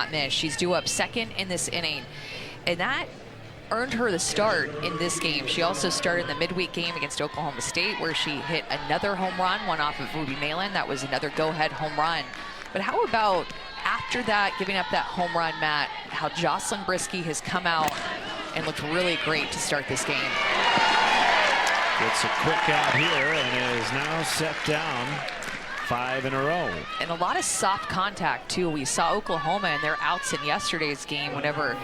not miss. She's due up second in this inning, and that earned her the start in this game. She also started in the midweek game against Oklahoma State, where she hit another home run, one off of Ruby Malin. That was another go-ahead home run. But how about after that, giving up that home run, Matt, how Jocelyn Briski has come out and looked really great to start this game. Gets a quick out here and is now set down 5 in a row. And a lot of soft contact, too. We saw Oklahoma in their outs in yesterday's game whenever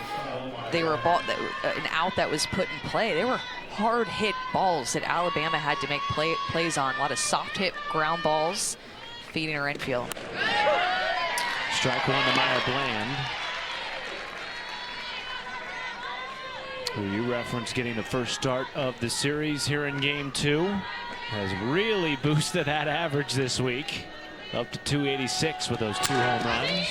they were an out that was put in play. They were hard-hit balls that Alabama had to make plays on. A lot of soft-hit ground balls feeding her infield. Strike one to Maya Bland, who you referenced getting the first start of the series here in game 2. Has really boosted that average this week, up to 286 with those 2 home runs.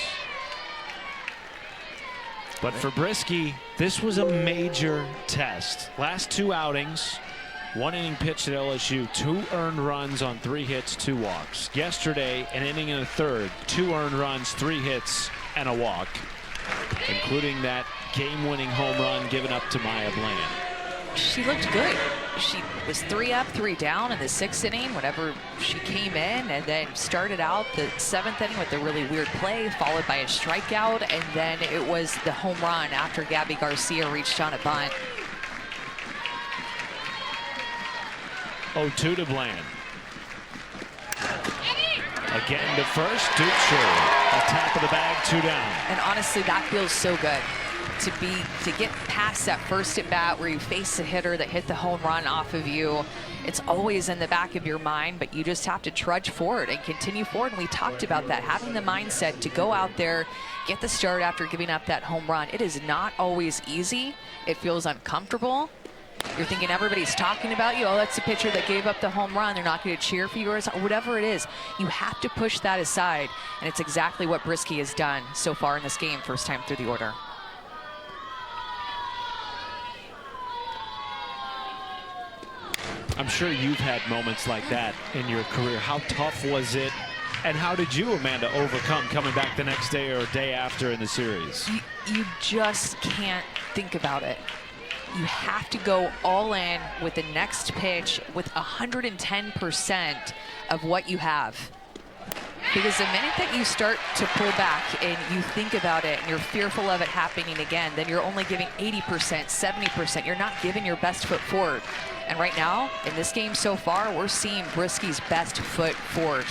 But for Briski, this was a major test. Last 2 outings, 1 inning pitched at LSU, 2 earned runs on 3 hits, 2 walks. Yesterday, an inning and a third, 2 earned runs, 3 hits, and a walk, including that game-winning home run given up to Maya Bland. She looked good. She was 3 up, 3 down in the 6th inning whenever she came in, and then started out the 7th inning with a really weird play, followed by a strikeout, and then it was the home run after Gabby Garcia reached on a bunt. 0-2 to Bland. Again to first, Duchesne. A tap of the bag, 2 down. And honestly, that feels so good. To get past that first at bat where you face a hitter that hit the home run off of you. It's always in the back of your mind, but you just have to trudge forward and continue forward. And we talked about that, having the mindset to go out there, get the start after giving up that home run. It is not always easy. It feels uncomfortable. You're thinking everybody's talking about you. Oh, that's the pitcher that gave up the home run. They're not going to cheer for you or whatever it is. You have to push that aside. And it's exactly what Briski has done so far in this game, first time through the order. I'm sure you've had moments like that in your career. How tough was it? And how did you, Amanda, overcome coming back the next day or day after in the series? You just can't think about it. You have to go all in with the next pitch with 110% of what you have. Because the minute that you start to pull back and you think about it and you're fearful of it happening again, then you're only giving 80%, 70%. You're not giving your best foot forward. And right now, in this game so far, we're seeing Briski's best foot forward.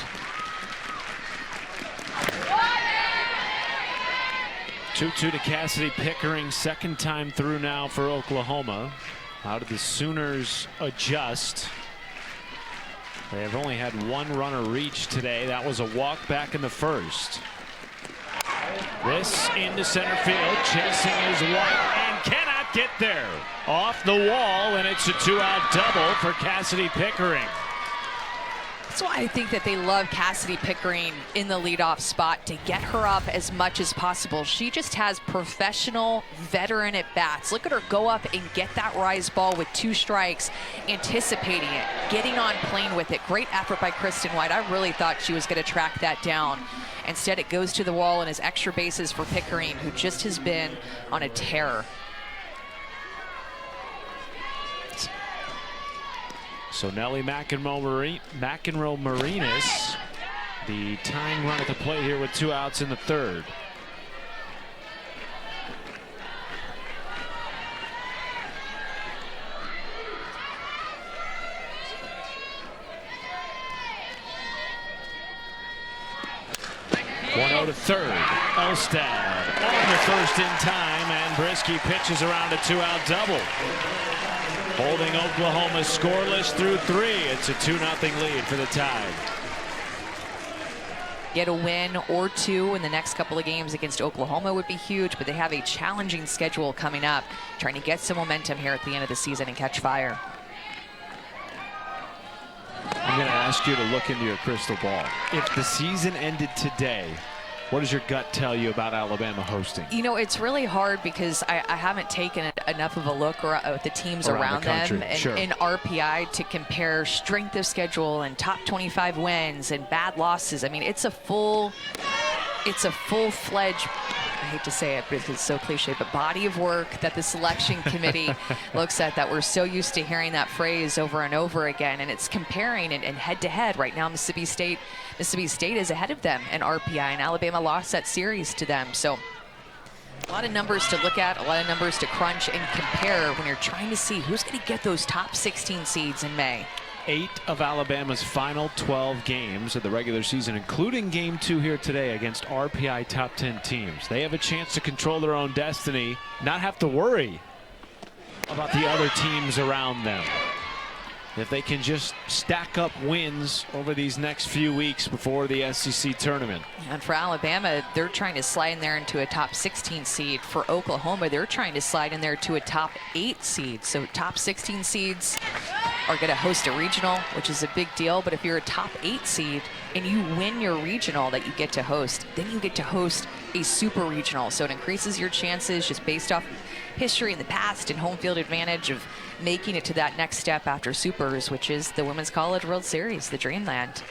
Two to Cassidy Pickering, second time through now for Oklahoma. How did the Sooners adjust? They have only had 1 runner reach today. That was a walk back in the first. This into center field, chasing is White and cannot get there. Off the wall, and it's a 2-out double for Cassidy Pickering. That's why I think that they love Cassidy Pickering in the leadoff spot, to get her up as much as possible. She just has professional veteran at bats. Look at her go up and get that rise ball with 2 strikes, anticipating it, getting on, playing with it. Great effort by Kristen White. I really thought she was going to track that down. Instead, it goes to the wall and is extra bases for Pickering, who just has been on a tear. So Nellie McEnroe Marinas, the tying run at the plate here with 2 outs in the third. One 0 to third. Elstad on the first in time, and Briski pitches around a 2-out double. Holding Oklahoma scoreless through 3. It's a 2-0 lead for the Tide. Get a win or 2 in the next couple of games against Oklahoma would be huge, but they have a challenging schedule coming up, trying to get some momentum here at the end of the season and catch fire. I'm going to ask you to look into your crystal ball. If the season ended today, what does your gut tell you about Alabama hosting? You know, it's really hard because I haven't taken enough of a look at the teams around them and sure. in RPI to compare strength of schedule and top 25 wins and bad losses. I mean, it's a full-fledged hate to say it, but it's so cliche, but body of work that the selection committee looks at, that we're so used to hearing that phrase over and over again. And it's comparing and head to head. Right now, Mississippi State is ahead of them in RPI, and Alabama lost that series to them. So a lot of numbers to look at, a lot of numbers to crunch and compare when you're trying to see who's going to get those top 16 seeds in May. 8 of Alabama's final 12 games of the regular season, including Game 2 here today against RPI top 10 teams. They have a chance to control their own destiny, not have to worry about the other teams around them. If they can just stack up wins over these next few weeks before the SEC tournament. And for Alabama, they're trying to slide in there into a top 16 seed. For Oklahoma, they're trying to slide in there to a top 8 seed. So top 16 seeds are going to host a regional, which is a big deal. But if you're a top 8 seed and you win your regional that you get to host, then you get to host a super regional. So it increases your chances just based off history in the past and home field advantage of making it to that next step after supers, which is the Women's College World Series, the Dreamland.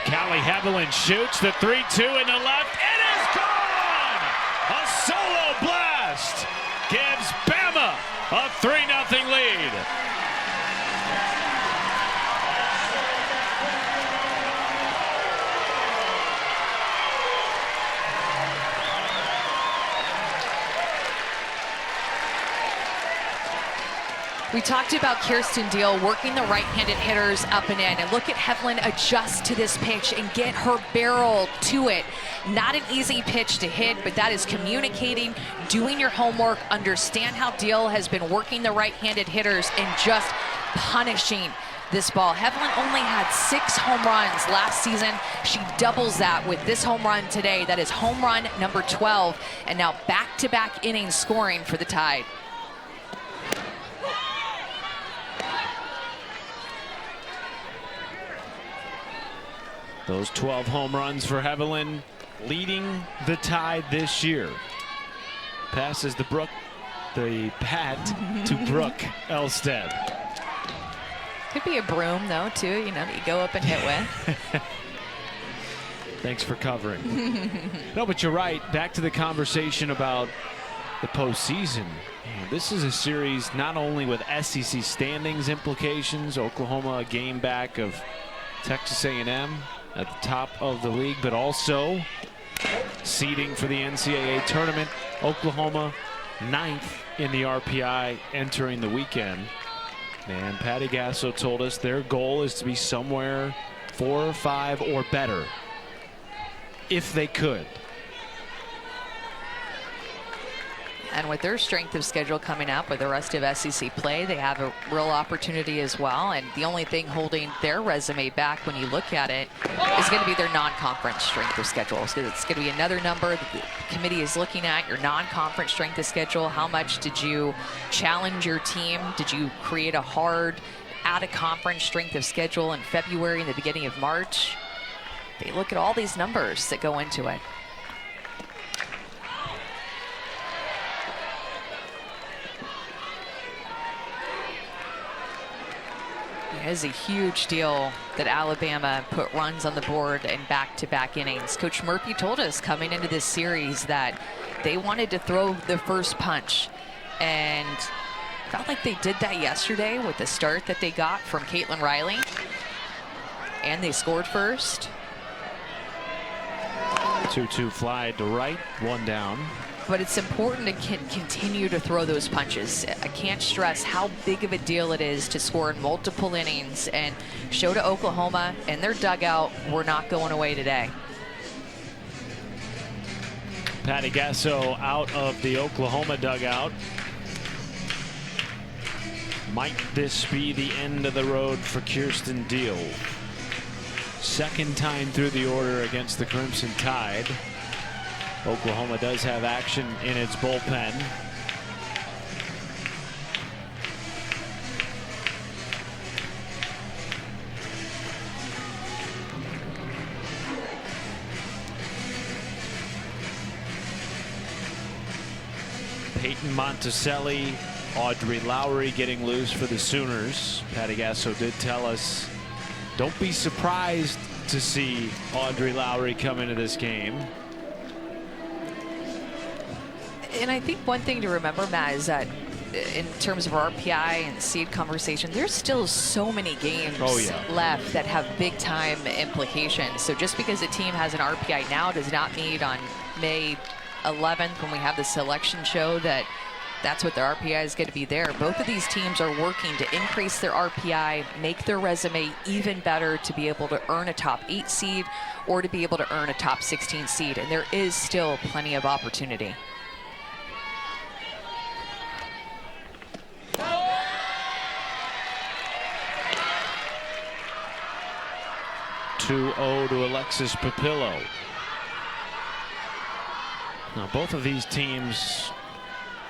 Callie Hevelin shoots the 3-2 in the left. It is gone! A solo blast gives Bama a 3-0 lead. We talked about Kirsten Deal working the right-handed hitters up and in, and look at Hevelin adjust to this pitch and get her barrel to it. Not an easy pitch to hit, but that is communicating, doing your homework, understand how Deal has been working the right-handed hitters and just punishing this ball. Hevelin only had 6 home runs last season. She doubles that with this home run today. That is home run number 12, and now back-to-back innings scoring for the Tide. Those 12 home runs for Hevelin, leading the Tide this year. Passes the bat to Brooke Elstead. Could be a broom though too, you know, that you go up and hit with. Thanks for covering. No, but you're right. Back to the conversation about the postseason. This is a series not only with SEC standings implications, Oklahoma a game back of Texas A&M at the top of the league, but also seeding for the NCAA tournament. Oklahoma 9th in the RPI entering the weekend. And Patty Gasso told us their goal is to be somewhere 4 or 5 or better if they could. And with their strength of schedule coming up with the rest of SEC play, they have a real opportunity as well. And the only thing holding their resume back when you look at it is going to be their non-conference strength of schedule. So it's going to be another number that the committee is looking at, your non-conference strength of schedule. How much did you challenge your team? Did you create a hard out-of-conference strength of schedule in February and the beginning of March? They look at all these numbers that go into it. It is a huge deal that Alabama put runs on the board in back-to-back innings. Coach Murphy told us coming into this series that they wanted to throw the first punch, and felt like they did that yesterday with the start that they got from Caitlin Riley, and they scored first. 2-2 fly to right, 1 down. But it's important to continue to throw those punches. I can't stress how big of a deal it is to score in multiple innings and show to Oklahoma and their dugout, we're not going away today. Patty Gasso out of the Oklahoma dugout. Might this be the end of the road for Kirsten Deal? Second time through the order against the Crimson Tide. Oklahoma does have action in its bullpen. Peyton Monticelli, Audrey Lowry getting loose for the Sooners. Patty Gasso did tell us, don't be surprised to see Audrey Lowry come into this game. And I think one thing to remember, Matt, is that in terms of RPI and seed conversation, there's still so many games left that have big time implications. So just because a team has an RPI now does not mean on May 11th when we have the selection show that that's what their RPI is going to be there. Both of these teams are working to increase their RPI, make their resume even better to be able to earn a top 8 seed or to be able to earn a top 16 seed. And there is still plenty of opportunity. 2-0 to Alexis Papillo. Now, both of these teams,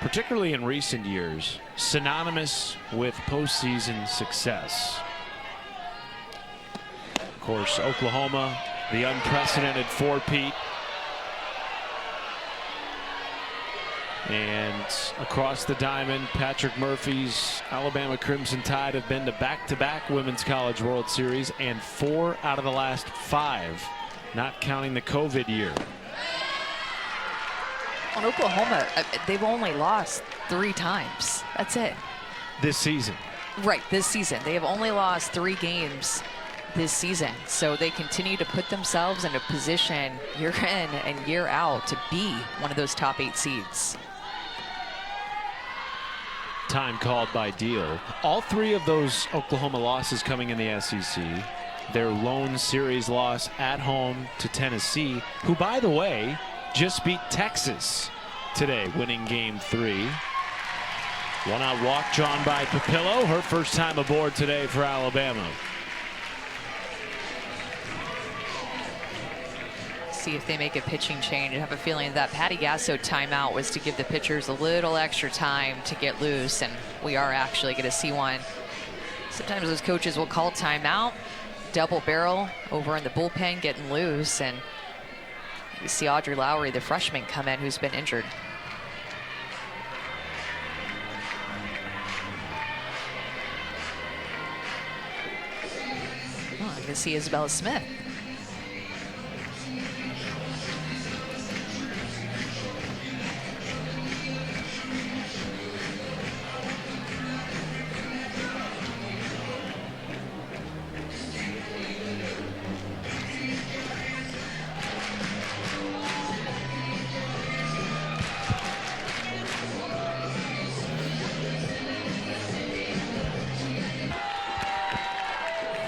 particularly in recent years, synonymous with postseason success. Of course, Oklahoma, the unprecedented four-peat. And across the diamond, Patrick Murphy's Alabama Crimson Tide have been to back-to-back Women's College World Series, and 4 out of the last 5, not counting the COVID year. On Oklahoma, they've only lost 3 times. That's it. This season. Right, this season. They have only lost 3 games this season. So they continue to put themselves in a position year in and year out to be one of those top 8 seeds. Time called by Deal. All 3 of those Oklahoma losses coming in the SEC. Their lone series loss at home to Tennessee, who, by the way, just beat Texas today, winning game 3. One-out walk drawn by Papillo, her first time aboard today for Alabama. See if they make a pitching change. I have a feeling that Patty Gasso timeout was to give the pitchers a little extra time to get loose, and we are actually going to see one. Sometimes those coaches will call timeout, double barrel over in the bullpen getting loose, and you see Audrey Lowry, the freshman, come in who's been injured. Oh, I can see Isabella Smith.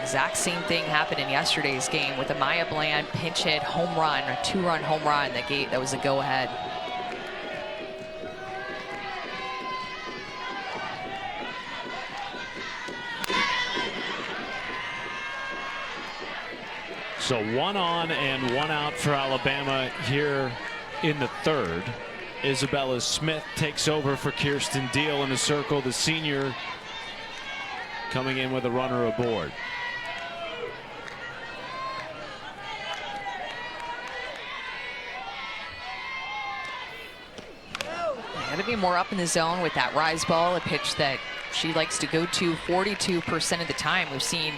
Exact same thing happened in yesterday's game with a Maya Bland pinch hit home run, a 2-run home run that was a go-ahead. So 1 on and 1 out for Alabama here in the 3rd. Isabella Smith takes over for Kirsten Deal in the circle, the senior coming in with a runner aboard. Got to be more up in the zone with that rise ball, a pitch that she likes to go to 42% of the time. We've seen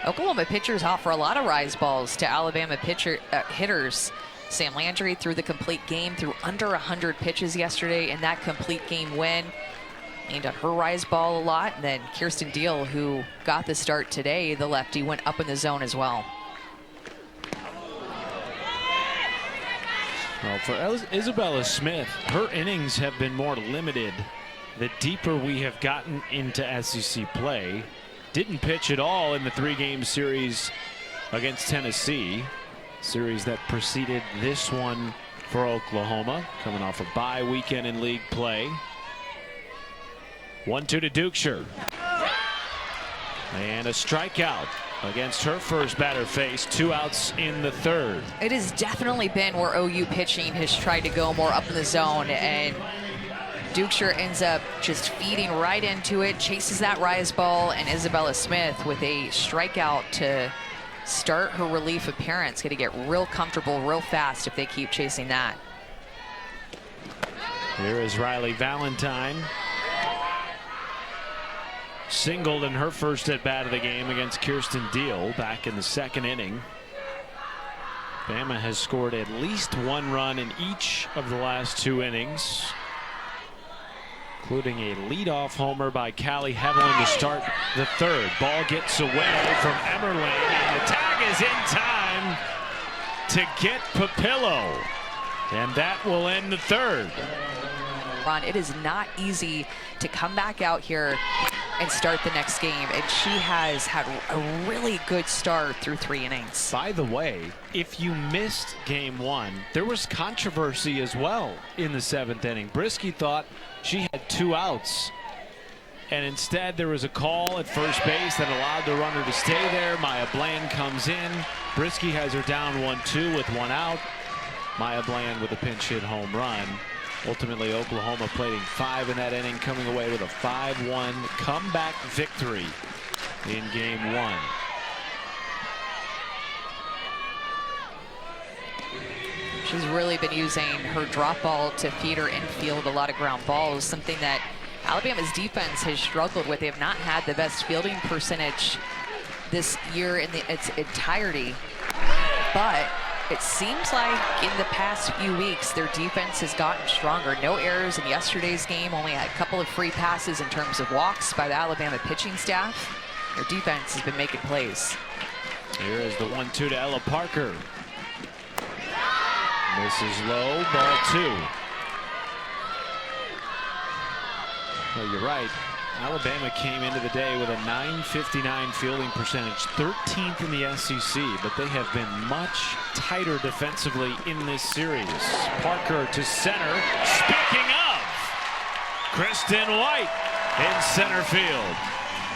Oklahoma pitchers offer a lot of rise balls to Alabama hitters. Sam Landry threw the complete game, threw under 100 pitches yesterday in that complete game win. Aimed at her rise ball a lot. And then Kirsten Deal, who got the start today, the lefty, went up in the zone as well. Well, for Isabella Smith, her innings have been more limited the deeper we have gotten into SEC play. Didn't pitch at all in the 3-game series against Tennessee, series that preceded this one for Oklahoma, coming off a bye weekend in league play. 1-2 to Dukeshire. And a strikeout against her first batter face. 2 outs in the 3rd. It has definitely been where OU pitching has tried to go more up in the zone, and Dukeshire ends up just feeding right into it, chases that rise ball, and Isabella Smith with a strikeout to start her relief appearance. Going to get real comfortable real fast if they keep chasing that. Here is Riley Valentine. Singled in her first at bat of the game against Kirsten Deal back in the 2nd inning. Bama has scored at least 1 run in each of the last 2 innings, including a leadoff homer by Callie Heveland to start the 3rd. Ball gets away from Emmerling, and the tag is in time to get Papillo, and that will end the 3rd. Ron, it is not easy to come back out here and start the next game, and she has had a really good start through 3 innings. By the way, if you missed game 1, there was controversy as well in the 7th inning. Briski thought she had 2 outs, and instead there was a call at first base that allowed the runner to stay there. Maya Bland comes in. Briski has her down 1-2 with 1 out. Maya Bland with a pinch hit home run. Ultimately, Oklahoma plating 5 in that inning, coming away with a 5-1 comeback victory in game 1. She's really been using her drop ball to feed her infield a lot of ground balls, something that Alabama's defense has struggled with. They have not had the best fielding percentage this year in its entirety, but it seems like in the past few weeks their defense has gotten stronger. No errors in yesterday's game, only had a couple of free passes in terms of walks by the Alabama pitching staff. Their defense has been making plays. Here is the 1-2 to Ella Parker. Misses low, ball 2. Well, you're right. Alabama came into the day with a .959 fielding percentage, 13th in the SEC, but they have been much tighter defensively in this series. Parker to center. Speaking of, Kristen White in center field.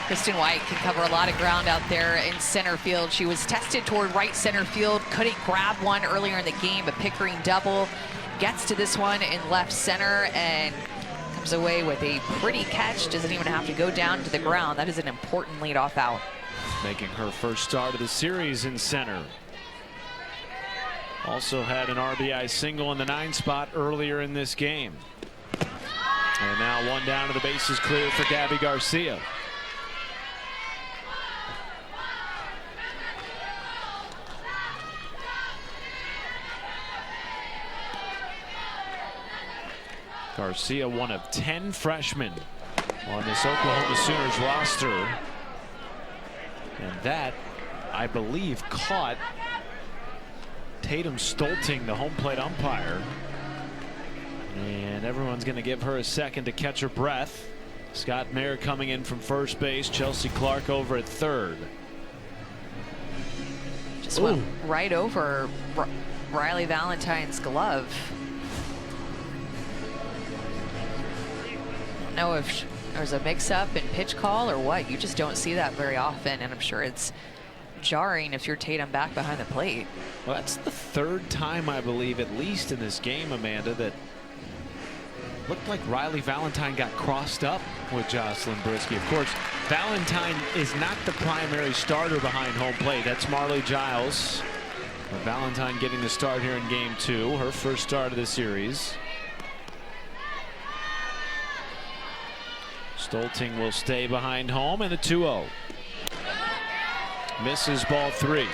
Kristen White can cover a lot of ground out there in center field. She was tested toward right center field, couldn't grab one earlier in the game. A Pickering double, gets to this one in left center and comes away with a pretty catch. Doesn't even have to go down to the ground. That is an important leadoff out. Making her first start of the series in center. Also had an RBI single in the 9 spot earlier in this game. And now 1 down to the bases clear for Gabby Garcia. Garcia, one of 10 freshmen on this Oklahoma Sooners roster. And that, I believe, caught Tatum Stolting, the home plate umpire. And everyone's going to give her a second to catch her breath. Scott Mayer coming in from first base. Chelsea Clark over at third. Just went right over Riley Valentine's glove. I don't know if there's a mix-up in pitch call or what. You just don't see that very often, and I'm sure it's jarring if you're Tatum back behind the plate. Well, that's the 3rd time, I believe, at least in this game, Amanda, that looked like Riley Valentine got crossed up with Jocelyn Briski. Of course, Valentine is not the primary starter behind home plate. That's Marley Giles. But Valentine getting the start here in game 2, her first start of the series. Stolting will stay behind home, and the 2-0. Misses ball 3.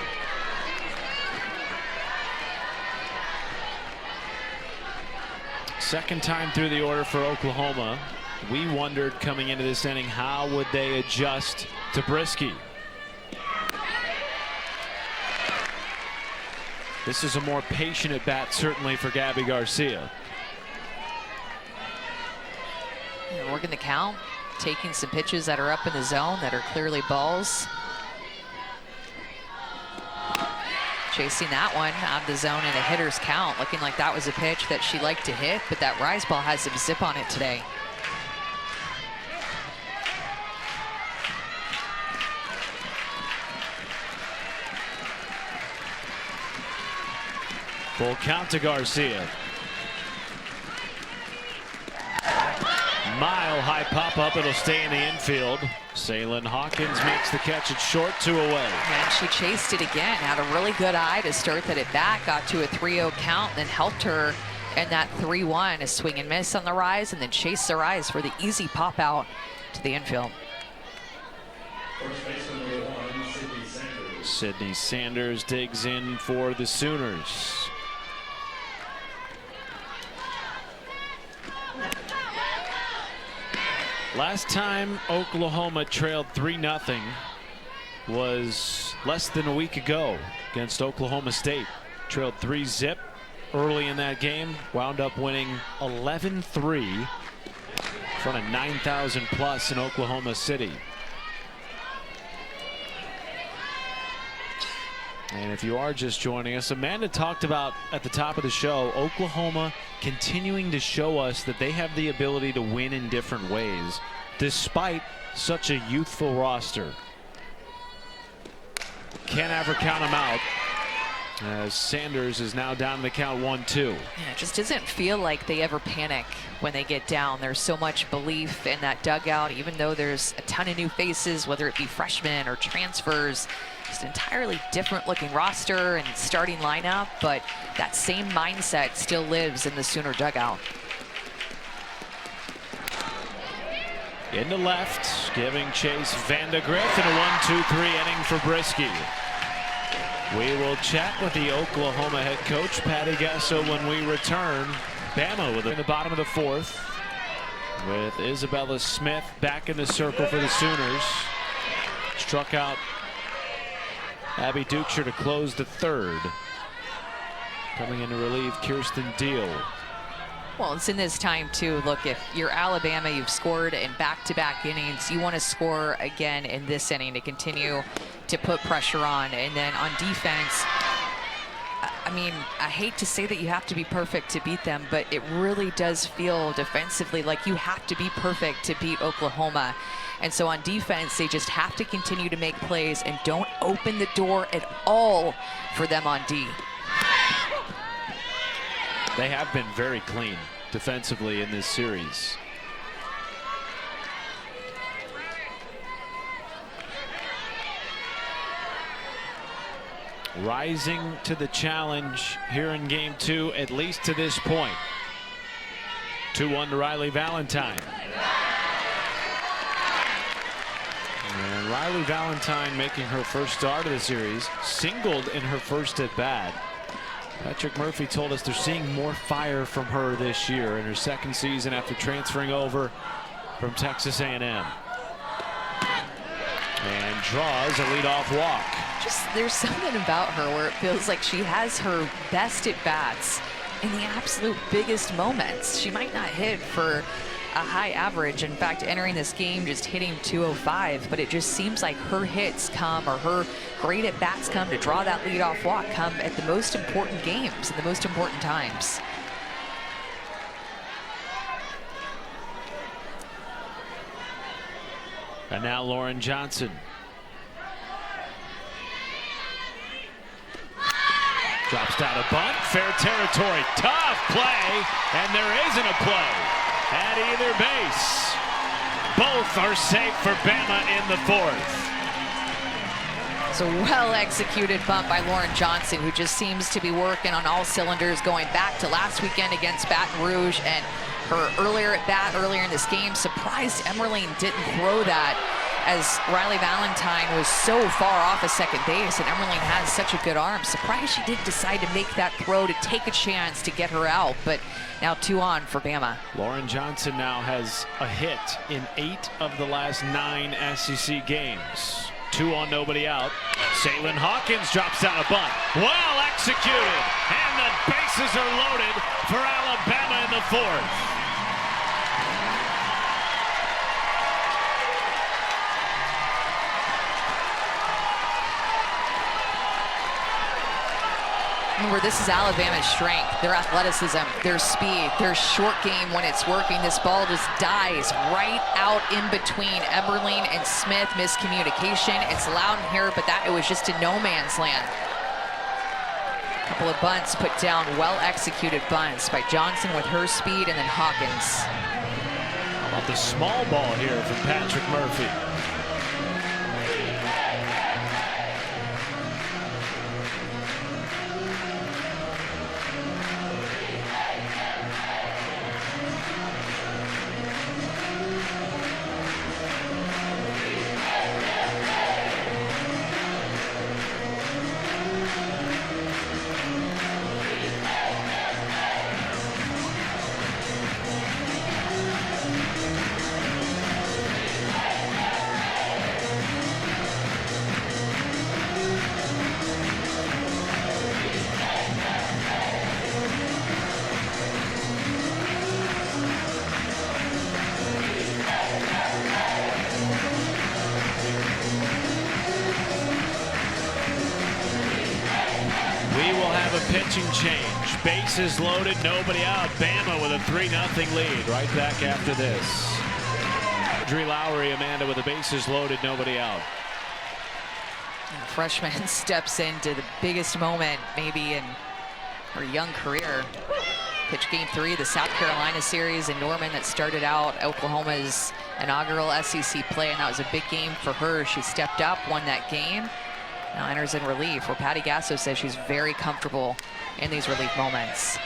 Second time through the order for Oklahoma. We wondered coming into this inning, how would they adjust to Briski? This is a more patient at bat, certainly, for Gabby Garcia. Working the count, taking some pitches that are up in the zone that are clearly balls. Chasing that one out of the zone in a hitter's count, looking like that was a pitch that she liked to hit, but that rise ball has some zip on it today. Full count to Garcia. Mile high pop up. It'll stay in the infield. Salen Hawkins makes the catch at short, 2 away. And she chased it again. Had a really good eye to start that at bat. Got to a 3-0 count, then helped her in that 3-1. A swing and miss on the rise, and then chased the rise for the easy pop out to the infield. First baseman number 1, Sydney Sanders. Sydney Sanders digs in for the Sooners. Last time Oklahoma trailed 3-0 was less than a week ago against Oklahoma State. Trailed 3-0 early in that game, wound up winning 11-3 in front of 9,000 plus in Oklahoma City. And if you are just joining us, Amanda talked about at the top of the show, Oklahoma continuing to show us that they have the ability to win in different ways, despite such a youthful roster. Can't ever count them out, as Sanders is now down to the count 1-2. Yeah, it just doesn't feel like they ever panic when they get down. There's so much belief in that dugout, even though there's a ton of new faces, whether it be freshmen or transfers. Just an entirely different looking roster and starting lineup, but that same mindset still lives in the Sooner dugout. Into left, giving chase Vandegrift, and a 1-2-3 inning for Briski. We will chat with the Oklahoma head coach, Patty Gasso, when we return. Bama with it in the bottom of the fourth, with Isabella Smith back in the circle for the Sooners. Struck out Abby Dukeshire to close the third. Coming in to relieve Kirsten Deal. Well, it's in this time too. Look, if you're Alabama, you've scored in back-to-back innings. You want to score again in this inning to continue to put pressure on. And then on defense, I mean, I hate to say that you have to be perfect to beat them, but it really does feel defensively like you have to be perfect to beat Oklahoma. And so on defense, they just have to continue to make plays and don't open the door at all for them on D. They have been very clean defensively in this series. Rising to the challenge here in game two, at least to this point. 2-1 to Riley Valentine. And Riley Valentine making her first start of the series, singled in her first at bat. Patrick Murphy told us they're seeing more fire from her this year in her second season after transferring over from Texas A&M. And draws a leadoff walk. Just there's something about her where it feels like she has her best at bats in the absolute biggest moments. She might not hit for a high average. In fact, entering this game just hitting 205, but it just seems like her hits come, or her great at bats come to draw that leadoff walk, come at the most important games and the most important times. And now Lauren Johnson. Drops down a bunt, fair territory, tough play, and there isn't a play at either base. Both are safe for Bama in the fourth. It's a well-executed bunt by Lauren Johnson, who just seems to be working on all cylinders, going back to last weekend against Baton Rouge, and her earlier at bat earlier in this game. Surprised Emmerling didn't throw that, as Riley Valentine was so far off of second base, and Emmerling has such a good arm. Surprised she didn't decide to make that throw to take a chance to get her out, but now 2 on for Bama. Lauren Johnson now has a hit in 8 of the last 9 SEC games. 2 on, nobody out. Saylin Hawkins drops down a bunt. Well executed, and the bases are loaded for Alabama in the fourth. Remember, this is Alabama's strength, their athleticism, their speed, their short game when it's working. This ball just dies right out in between Emmerling and Smith. Miscommunication. It's loud in here, but it was just a no man's land. A couple of bunts put down, well executed bunts by Johnson with her speed, and then Hawkins. How about the small ball here from Patrick Murphy? have a pitching change. Bases loaded, nobody out. Bama with a 3-0 lead. Right back after this. Audrey Lowry, Amanda, with the bases loaded, nobody out. And freshman steps into the biggest moment maybe in her young career. Pitch game 3 of the South Carolina series in Norman that started out Oklahoma's inaugural SEC play, and that was a big game for her. She stepped up, won that game. Now enters in relief, where Patty Gasso says she's very comfortable in these relief moments.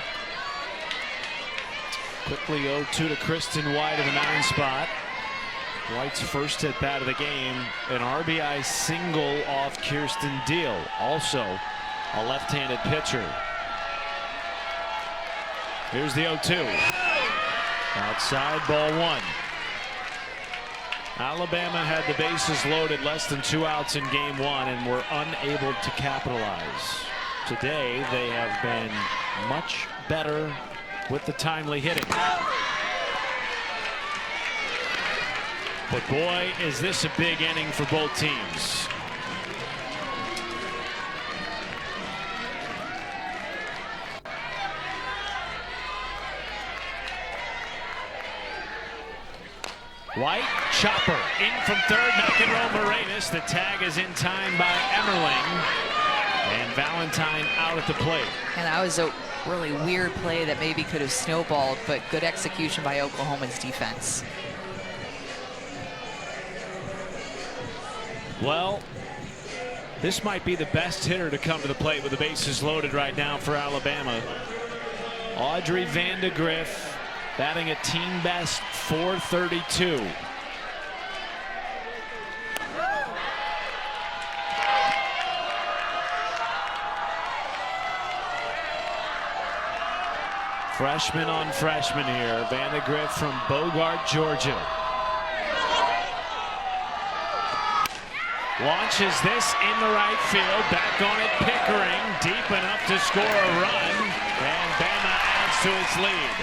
Quickly 0-2 to Kristen White in the 9 spot. White's first at bat of the game, an RBI single off Kirsten Deal, also a left-handed pitcher. Here's the 0-2. Outside, ball 1. Alabama had the bases loaded, less than 2 outs in game 1, and were unable to capitalize. Today, they have been much better with the timely hitting. But boy, is this a big inning for both teams. White, chopper, in from third, McEnroe Moranis. The tag is in time by Emmerling. And Valentine out at the plate. And that was a really weird play that maybe could have snowballed, but good execution by Oklahoma's defense. Well, this might be the best hitter to come to the plate with the bases loaded right now for Alabama. Audrey Vandegrift batting a team best .432. Freshman on freshman here. Vandegrift from Bogart, Georgia. Launches this in the right field. Back on it, Pickering. Deep enough to score a run. And Bama adds to its lead.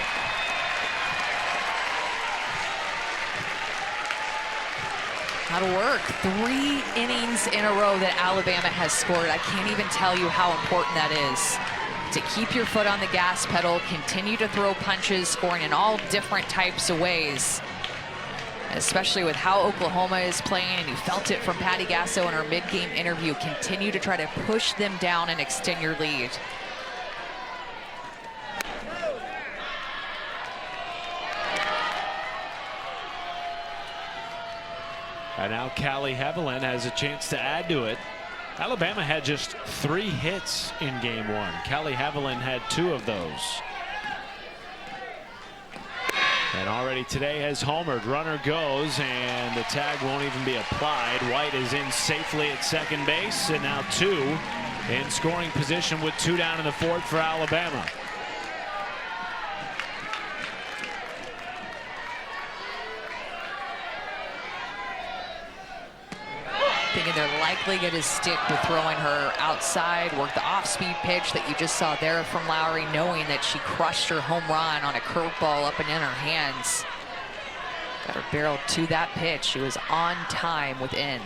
That'll work. 3 innings in a row that Alabama has scored. I can't even tell you how important that is. To keep your foot on the gas pedal, continue to throw punches, scoring in all different types of ways. Especially with how Oklahoma is playing, and you felt it from Patty Gasso in her mid-game interview. Continue to try to push them down and extend your lead. And now Callie Hevelin has a chance to add to it. Alabama had just 3 hits in game 1. Callie Hevelin had 2 of those. And already today has homered. Runner goes, and the tag won't even be applied. White is in safely at second base, and now 2 in scoring position with 2 down in the 4th for Alabama. Thinking they're likely going to stick with throwing her outside, work the off-speed pitch that you just saw there from Lowry, knowing that she crushed her home run on a curveball up and in her hands. Got her barrel to that pitch. She was on time within.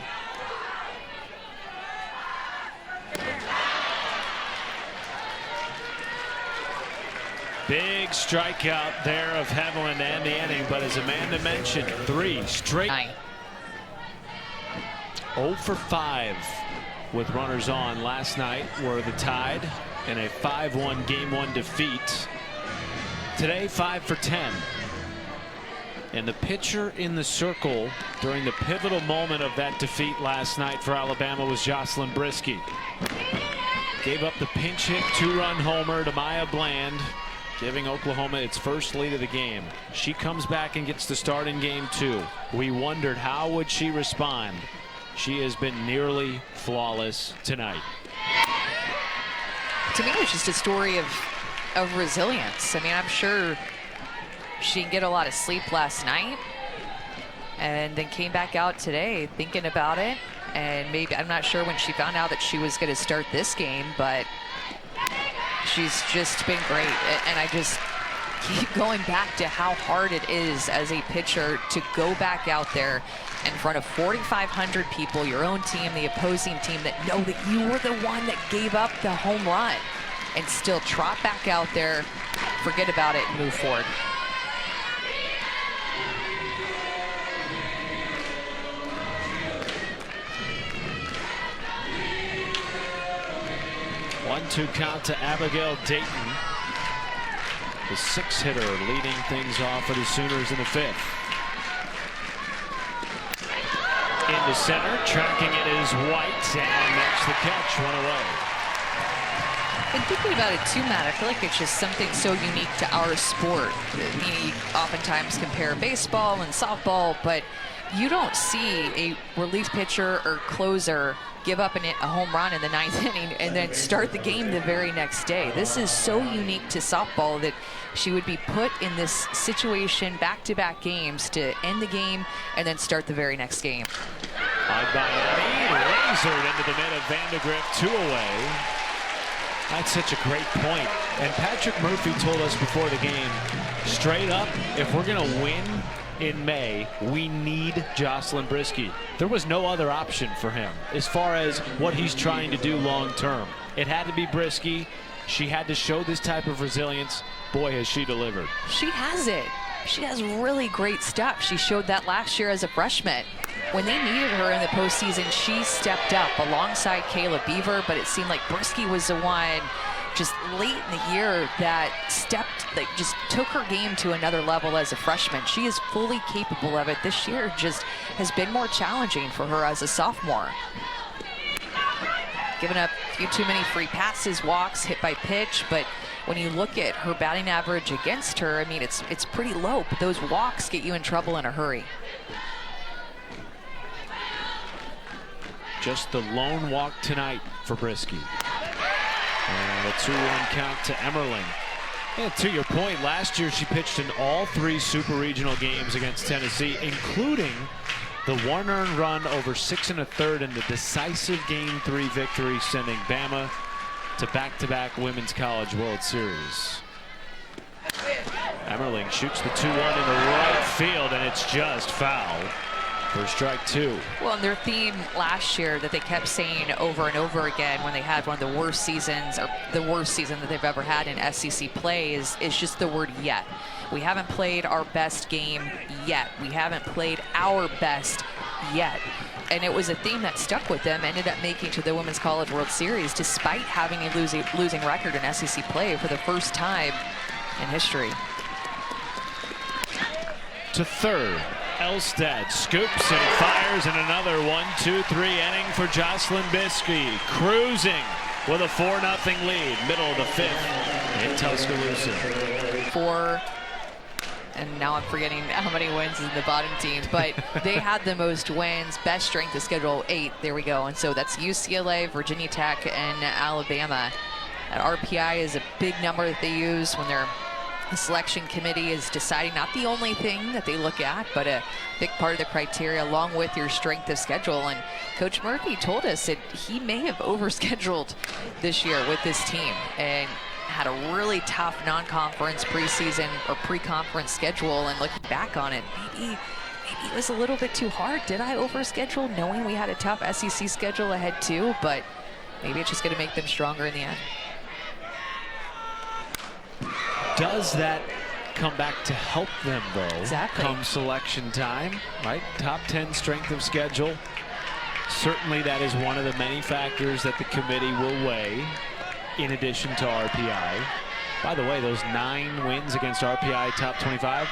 Big strikeout there of Hevelin to end the inning, but as Amanda mentioned, 3 straight. 0 for 5 with runners on last night were the Tide in a 5-1 game 1 defeat. Today 5 for 10. And the pitcher in the circle during the pivotal moment of that defeat last night for Alabama was Jocelyn Briski. Gave up the pinch hit 2-run homer to Maya Bland, giving Oklahoma its first lead of the game. She comes back and gets the start in game 2. We wondered how would she respond. She has been nearly flawless tonight. To me, it was just a story of resilience. I mean, I'm sure she didn't get a lot of sleep last night and then came back out today thinking about it. And maybe, I'm not sure when she found out that she was going to start this game, but she's just been great. And I just keep going back to how hard it is as a pitcher to go back out there in front of 4,500 people, your own team, the opposing team, that know that you were the one that gave up the home run. and still trot back out there, forget about it, and move forward. 1-2 count to Abigail Dayton. The 6-hitter leading things off for the Sooners in the 5th. Into center, tracking it is White, and makes the catch, one away. And thinking about it too, Matt, I feel like it's just something so unique to our sport. We oftentimes compare baseball and softball, but you don't see a relief pitcher or closer give up a home run in the 9th inning and then start the game the very next day. This is so unique to softball that she would be put in this situation back-to-back games to end the game and then start the very next game. On by Abby, lasered into the mid of Vandegrift, 2 away. That's such a great point. And Patrick Murphy told us before the game, straight up, if we're going to win in May, we need Jocelyn Briski. There was no other option for him as far as what he's trying to do long term. It had to be Briski. She had to show this type of resilience. Boy, has she delivered. She has it. She has really great stuff. She showed that last year as a freshman. When they needed her in the postseason, she stepped up alongside Kayla Beaver, but it seemed like Briski was the one just late in the year that just took her game to another level as a freshman. She is fully capable of it. This year just has been more challenging for her as a sophomore. Given up a few too many free passes, walks, hit by pitch, but when you look at her batting average against her, I mean, it's pretty low, but those walks get you in trouble in a hurry. Just the lone walk tonight for Briski. And a 2-1 count to Emmerling. And to your point, last year she pitched in all 3 super regional games against Tennessee, including the 1 earned run over 6 1/3 in the decisive Game 3 victory, sending Bama to back-to-back Women's College World Series. Emmerling shoots the 2-1 into right field, and it's just foul for strike 2. Well, and their theme last year that they kept saying over and over again when they had one of the worst seasons, or the worst season that they've ever had in SEC play, is just the word yet. We haven't played our best game yet. We haven't played our best yet. And it was a theme that stuck with them, ended up making to the Women's College World Series despite having a losing record in SEC play for the first time in history. To third, Elstad scoops and fires in another 1-2-3 inning for Jocelyn Briski, cruising with a 4-0 lead, middle of the 5th in Tuscaloosa. And now I'm forgetting how many wins in the bottom team, but they had the most wins, best strength of schedule, 8. There we go. And so that's UCLA, Virginia Tech, and Alabama. That RPI is a big number that they use when the selection committee is deciding, not the only thing that they look at, but a big part of the criteria along with your strength of schedule. And Coach Murphy told us that he may have overscheduled this year with this team and had a really tough non-conference preseason or pre-conference schedule, and looking back on it, maybe it was a little bit too hard. Did I overschedule knowing we had a tough SEC schedule ahead too? But maybe it's just going to make them stronger in the end. Does that come back to help them, though? Exactly. Come selection time, right? Top 10 strength of schedule. Certainly that is one of the many factors that the committee will weigh in addition to RPI. By the way, those 9 wins against RPI top 25,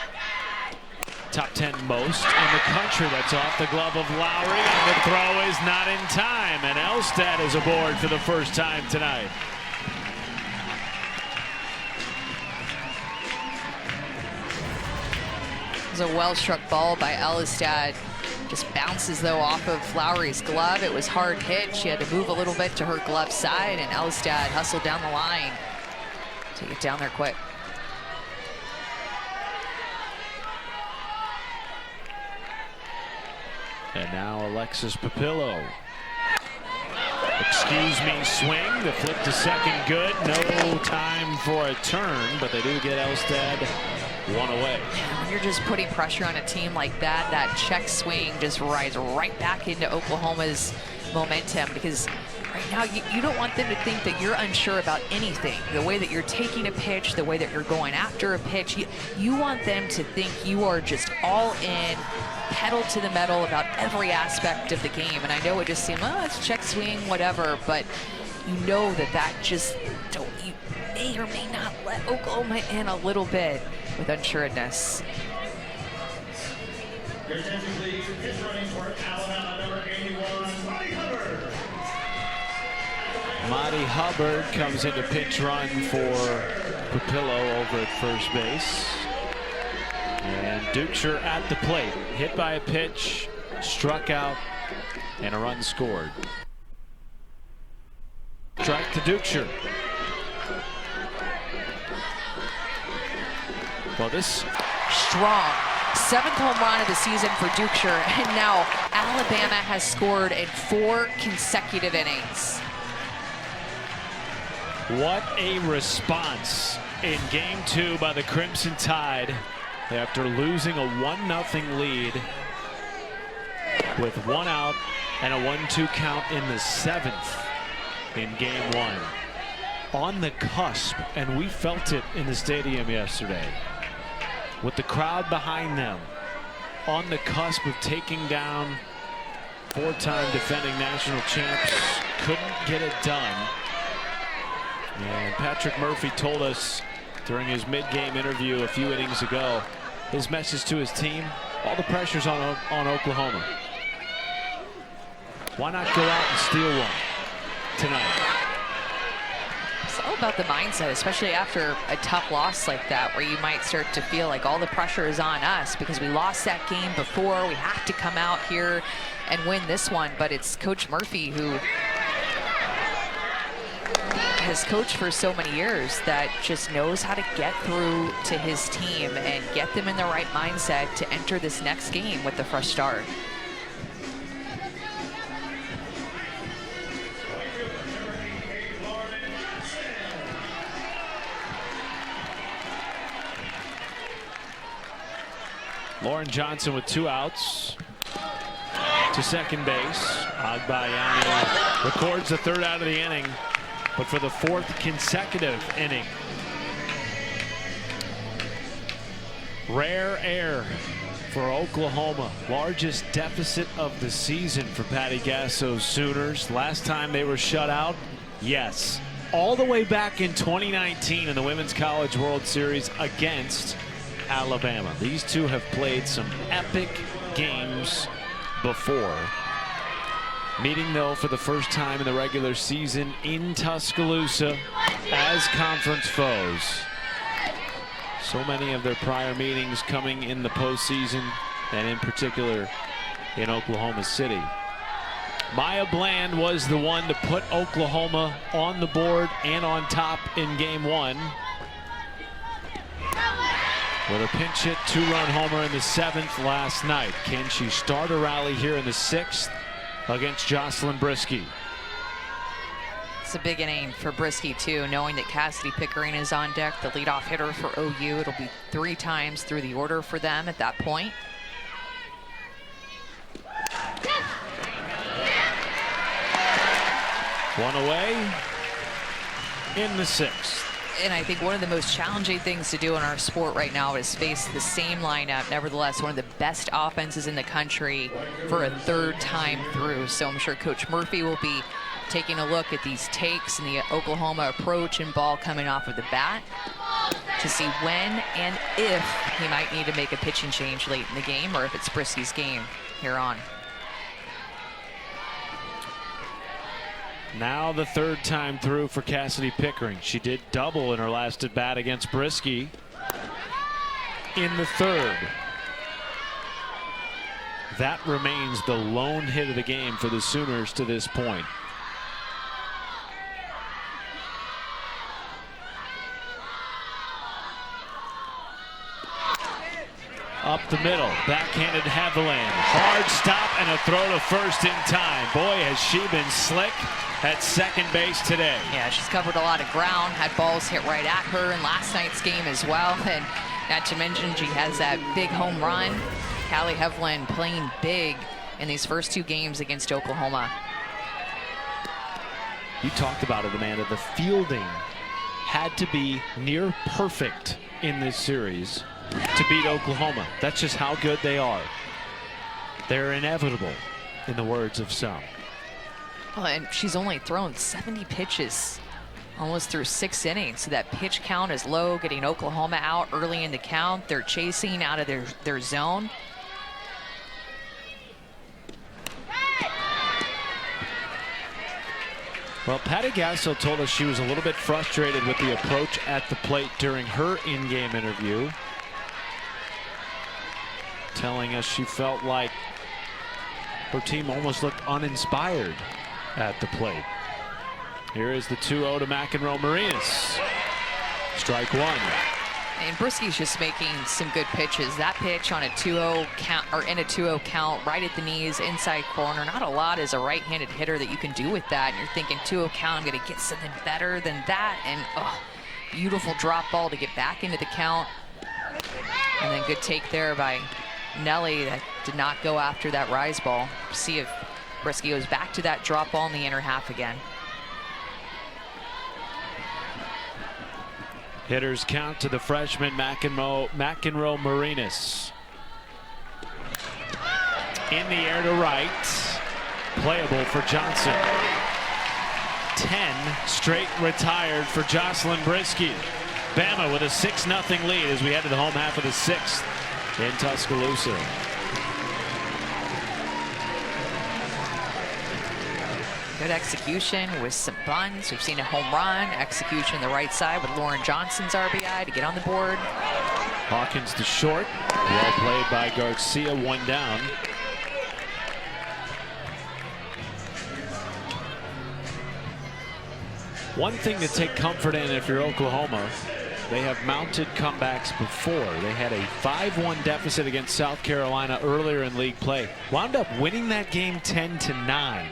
top 10 most in the country. That's off the glove of Lowry, and the throw is not in time, and Elstad is aboard for the first time tonight. It was a well-struck ball by Elstad. Just bounces, though, off of Lowry's glove. It was hard hit. She had to move a little bit to her glove side, and Elstad hustled down the line to get down there quick. And now Alexis Papillo. Excuse me, swing. The flip to second, good. No time for a turn, but they do get Elstad 1 away. When you're just putting pressure on a team like that, that check swing just rides right back into Oklahoma's momentum, because right now, you don't want them to think that you're unsure about anything. The way that you're taking a pitch, the way that you're going after a pitch, you want them to think you are just all in, pedal to the metal about every aspect of the game. And I know it just seemed, oh, it's check swing, whatever, but you know that just you may or may not let Oklahoma in a little bit with unsureness. Your attention please, pitch running for Alabama, number 81, Marty Hubbard. Marty Hubbard comes into pitch run for Papillo over at first base. And Dukeshire at the plate. Hit by a pitch, struck out, and a run scored. Strike to Dukeshire. Well, this strong. 7th home run of the season for Dukeshire, and now Alabama has scored in 4 consecutive innings. What a response in Game 2 by the Crimson Tide after losing a 1-0 lead with 1 out and a 1-2 count in the 7th in Game 1. On the cusp, and we felt it in the stadium yesterday, with the crowd behind them, on the cusp of taking down 4-time defending national champs. Couldn't get it done. And Patrick Murphy told us during his mid-game interview a few innings ago, his message to his team, all the pressure's on Oklahoma. Why not go out and steal one tonight? It's all about the mindset, especially after a tough loss like that, where you might start to feel like all the pressure is on us because we lost that game before. We have to come out here and win this one. But it's Coach Murphy who has coached for so many years that just knows how to get through to his team and get them in the right mindset to enter this next game with a fresh start. Lauren Johnson with 2 outs to second base. Agbayani records the 3rd out of the inning, but for the 4th consecutive inning. Rare air for Oklahoma. Largest deficit of the season for Patty Gasso's Sooners. Last time they were shut out, yes, all the way back in 2019 in the Women's College World Series against Alabama. These two have played some epic games before. Meeting, though, for the first time in the regular season in Tuscaloosa as conference foes. So many of their prior meetings coming in the postseason, and in particular in Oklahoma City. Maya Bland was the one to put Oklahoma on the board and on top in Game 1. With a pinch hit 2-run homer in the 7th last night. Can she start a rally here in the 6th against Jocelyn Briski? It's a big inning for Briski, too, knowing that Cassidy Pickering is on deck, the leadoff hitter for OU. It'll be 3 times through the order for them at that point. One away in the 6th. And I think one of the most challenging things to do in our sport right now is face the same lineup. Nevertheless, one of the best offenses in the country for a 3rd time through. So I'm sure Coach Murphy will be taking a look at these takes and the Oklahoma approach and ball coming off of the bat to see when and if he might need to make a pitching change late in the game, or if it's Briski's game here on. Now the 3rd time through for Cassidy Pickering. She did double in her last at bat against Briski in the 3rd. That remains the lone hit of the game for the Sooners to this point. Up the middle, backhanded Haviland. Hard stop and a throw to first in time. Boy, has she been slick at second base today. Yeah, she's covered a lot of ground, had balls hit right at her in last night's game as well. And not to mention, she has that big home run. Callie Haviland playing big in these first 2 games against Oklahoma. You talked about it, Amanda. The fielding had to be near perfect in this series to beat Oklahoma. That's just how good they are. They're inevitable, in the words of some. Well, and she's only thrown 70 pitches almost through 6 innings. So that pitch count is low, getting Oklahoma out early in the count. They're chasing out of their zone. Well, Patty Gasso told us she was a little bit frustrated with the approach at the plate during her in-game interview, telling us she felt like her team almost looked uninspired at the plate. Here is the 2-0 to McEnroe-Marinas. Strike one. And Briski's just making some good pitches. That pitch on a 2-0 count, or in a 2-0 count, right at the knees, inside corner. Not a lot as a right-handed hitter that you can do with that. And you're thinking 2-0 count, I'm going to get something better than that. And beautiful drop ball to get back into the count. And then good take there by Nelly that did not go after that rise ball. See if Briski goes back to that drop ball in the inner half again. Hitters count to the freshman McEnroe-Marinas. In the air to right. Playable for Johnson. 10 straight retired for Jocelyn Briski. Bama with a 6-0 lead as we head to the home half of the 6th in Tuscaloosa. Good execution with some bunts. We've seen a home run. Execution the right side with Lauren Johnson's RBI to get on the board. Hawkins to short. Well played by Garcia. 1 down. One thing to take comfort in if you're Oklahoma, they have mounted comebacks before. They had a 5-1 deficit against South Carolina earlier in league play. Wound up winning that game 10-9.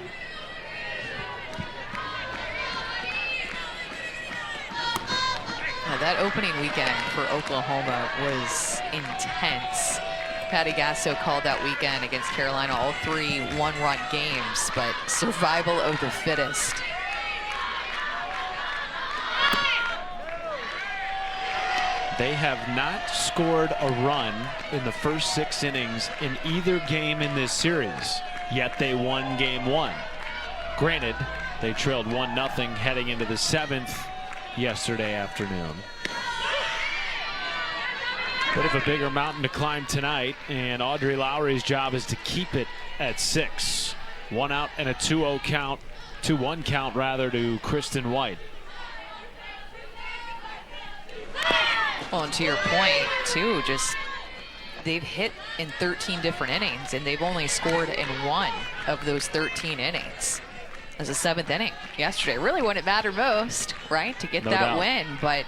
That opening weekend for Oklahoma was intense. Patty Gasso called that weekend against Carolina all 3 one-run games, but survival of the fittest. They have not scored a run in the first 6 innings in either game in this series, yet they won game 1. Granted, they trailed 1-0 heading into the 7th yesterday afternoon. Bit of a bigger mountain to climb tonight, and Audrey Lowry's job is to keep it at 6. 1 out and a 2-0 count, 2-1 count rather, to Kristen White. Well, and to your point, too, just they've hit in 13 different innings, and they've only scored in 1 of those 13 innings. As a 7th inning yesterday. Really when it mattered most, right? To get that win, but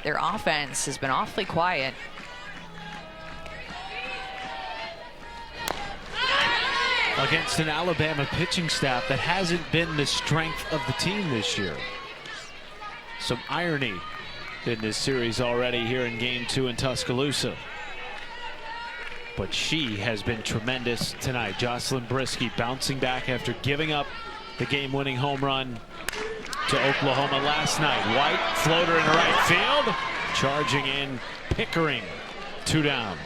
their offense has been awfully quiet. Against an Alabama pitching staff that hasn't been the strength of the team this year. Some irony in this series already here in game 2 in Tuscaloosa. But she has been tremendous tonight. Jocelyn Briski bouncing back after giving up the game-winning home run to Oklahoma last night. White, floater in right field. Charging in Pickering. 2 down.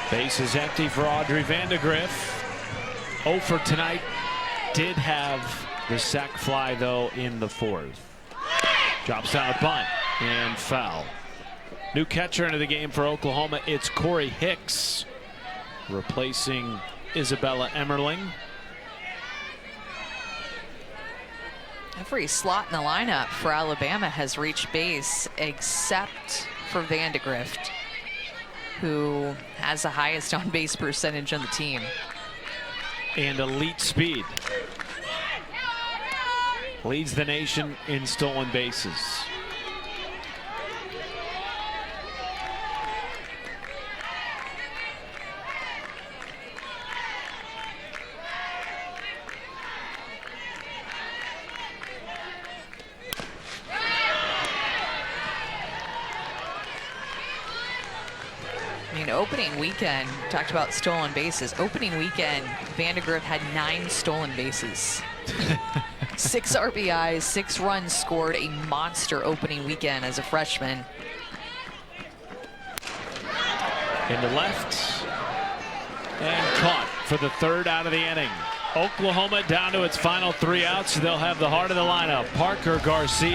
Base is empty for Audrey Vandegrift. 0 for tonight. Did have the sac fly, though, in the 4th. Drops down a bunt and foul. New catcher into the game for Oklahoma. It's Corey Hicks replacing Isabella Emmerling. Every slot in the lineup for Alabama has reached base except for Vandegrift, who has the highest on-base percentage on the team. And elite speed. Leads the nation in stolen bases. I mean, opening weekend, talked about stolen bases. Opening weekend, Vandegrift had 9 stolen bases. 6 RBIs, 6 runs scored, a monster opening weekend as a freshman. Into left. And caught for the 3rd out of the inning. Oklahoma down to its final 3 outs. They'll have the heart of the lineup. Parker, Garcia.